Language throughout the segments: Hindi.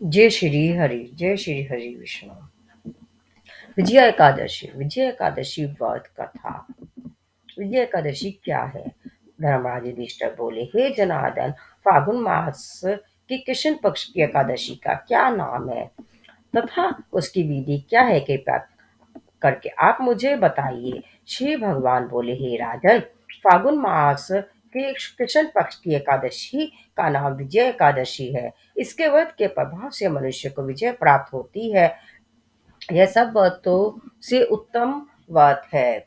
जय श्री हरि विष्णु। विजय एकादशी व्रत कथा। विजय एकादशी क्या है? धर्मराज युधिष्ठिर बोले, हे जनार्दन, फागुन मास की कृष्ण पक्ष की एकादशी का क्या नाम है तथा उसकी विधि क्या है? कृपया करके आप मुझे बताइए। श्री भगवान बोले, हे राजन, फागुन मास के कृष्ण पक्ष की एकादशी का नाम विजय एकादशी है। इसके व्रत के प्रभाव से मनुष्य को विजय प्राप्त होती है। यह सब व्रतों से उत्तम व्रत है।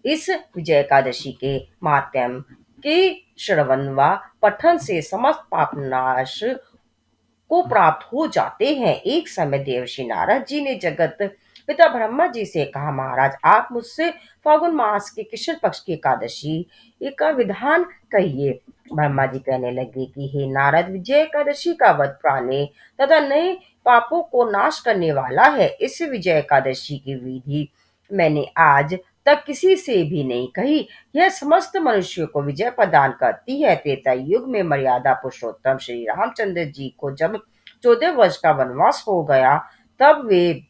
इस विजय एकादशी के माध्यम के श्रवण व पठन से समस्त पाप नाश को प्राप्त हो जाते हैं। एक समय देवर्षि नारद जी ने जगत पिता ब्रह्मा जी से कहा, महाराज, आप मुझसे फागुन मास के कृष्ण पक्ष की एकादशी का विधान कहिए। ब्रह्मा जी कहने लगे कि हे नारद, विजय एकादशी का व्रत पुराने तथा नए पापों को नाश करने वाला है। इस विजय एकादशी की विधि मैंने आज तक किसी से भी नहीं कही। यह समस्त मनुष्यों को विजय प्रदान करती है। त्रेता युग में मर्यादा पुरुषोत्तम श्री रामचंद्र जी को जब 14 वर्ष का वनवास हो गया, तब वे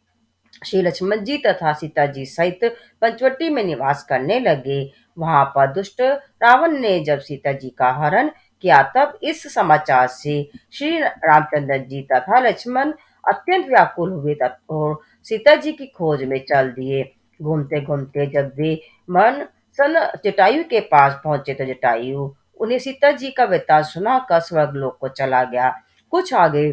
श्री लक्ष्मण जी तथा सीता जी सहित पंचवटी में निवास करने लगे। वहां पर दुष्ट रावण ने जब सीता जी का हरण किया, तब इस समाचार से श्री रामचंद्र जी तथा लक्ष्मण अत्यंत व्याकुल हुए और सीता जी की खोज में चल दिए। घूमते घूमते जब वे मन सन जटायु के पास पहुंचे, तो जटायु उन्हें सीता जी का वृत्तांत सुनाकर स्वर्गलोक को चला गया। कुछ आगे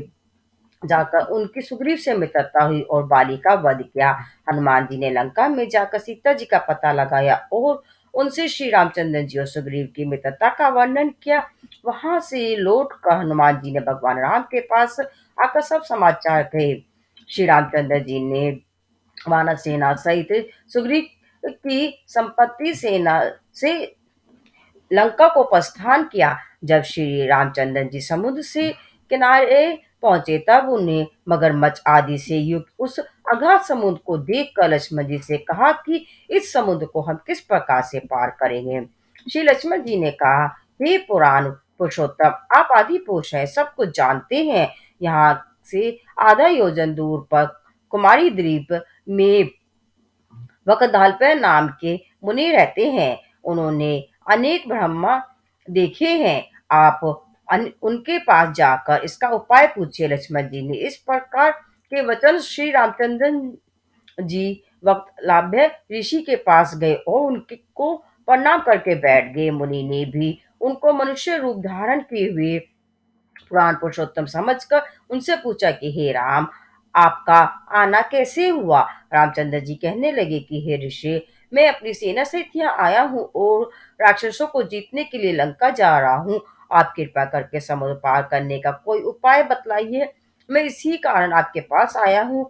जाकर उनकी सुग्रीव से मित्रता हुई और बाली का वध किया। हनुमान जी ने लंका में जाकर सीता जी का पता लगाया और उनसे श्री रामचंद्र जी और सुग्रीव की मित्रता का वर्णन किया। वहां से लौट कर हनुमान जी ने भगवान राम के पास आकर सब समाचार कहे। श्री रामचंद्र जी ने वानर सेना सहित सुग्रीव की संपत्ति सेना से लंका को प्रस्थान किया। जब श्री रामचंद्र जी समुद्र से किनारे पहुंचे, तब उन्हें मगरमच्छ आदि से युक्त उस अगाध समुद्र को देखकर लक्ष्मण जी से कहा कि इस समुद्र को हम किस प्रकार से पार करेंगे। श्री लक्ष्मण जी ने कहा, हे पुराण पुरुषोत्तम, आप आदि पुरुष हैं, सब कुछ जानते हैं। यहाँ से आधा योजन दूर पर कुमारी द्वीप में वकधालपय नाम के मुनि रहते हैं। उन्होंने अनेक ब्रह्मा देखे हैं। आप उनके पास जाकर इसका उपाय पूछिए। लक्ष्मण जी ने इस प्रकार के वचन श्री रामचंद्र जी वक्त लाभ्य ऋषि के पास गए और उनके को प्रणाम करके बैठ गए। मुनि ने भी उनको मनुष्य रूप धारण किए हुए पुराण पुरुषोत्तम समझकर उनसे पूछा कि हे राम, आपका आना कैसे हुआ? रामचंद्र जी कहने लगे कि हे ऋषि, मैं अपनी सेना सहित यहाँ आया हूँ और राक्षसों को जीतने के लिए लंका जा रहा हूँ। आप कृपा करके समुद्र पार करने का कोई उपाय बतलाइए। मैं इसी कारण आपके पास आया हूँ।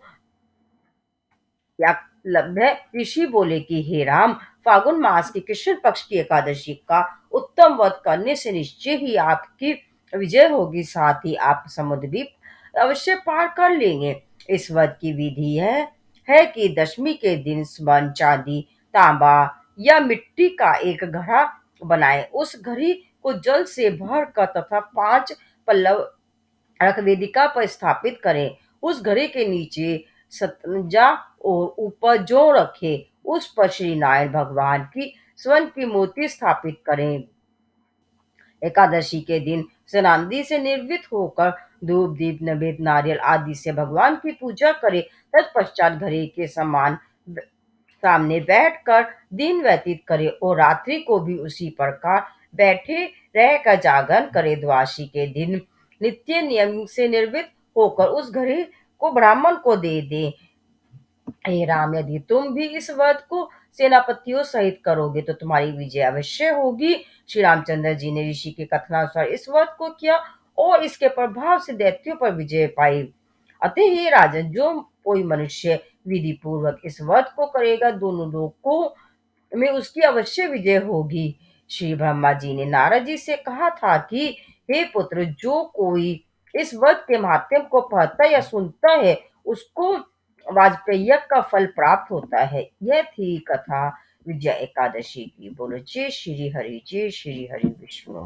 या लब्ध ऋषि बोले कि हे राम, फागुन मास की कृष्ण पक्ष की एकादशी का उत्तम व्रत करने से निश्चय ही आपकी विजय होगी, साथ ही आप समुद्र भी अवश्य पार कर लेंगे। इस व्रत की विधि है कि दशमी के दिन स्वर्ण, चांदी, तांबा या मिट्टी का एक घड़ा बनाएं। उस घड़ी को जल से भर कर तथा 5 पल्लव रख वेदिका पर स्थापित करें। उस घड़े के नीचे सतंजा और ऊपर जौ रखे, उस पर श्री नारायण भगवान की स्वर्ण की मूर्ति स्थापित करें। एकादशी के दिन स्नानादि से निर्वृत होकर धूप दीप नैवेद्य नारियल आदि से भगवान की पूजा करें। तत्पश्चात घड़े के समान सामने बैठकर दिन व्यतीत करे और रात्रि को भी उसी प्रकार बैठे रहकर जागरण करे। द्वादशी के दिन नित्य नियम से निर्वृत होकर उस घड़े को ब्राह्मण को दे दे। हे राम, यदि तुम भी इस व्रत को सेनापतियों सहित करोगे तो तुम्हारी विजय अवश्य होगी। श्री रामचंद्र जी ने ऋषि के कथनानुसार इस व्रत को किया और इसके प्रभाव से दैत्यों पर विजय पाई। अतः हे राजन, जो कोई मनुष्य विधि पूर्वक इस व्रत को करेगा, दोनों लोगों में उसकी अवश्य विजय होगी। श्री ब्रह्मा जी ने नारद जी से कहा था कि हे पुत्र, जो कोई इस व्रत के माध्यम को पढ़ता या सुनता है, उसको वाजपेय का फल प्राप्त होता है। यह थी कथा विजय एकादशी की। बोलो जय श्री हरि विष्णु।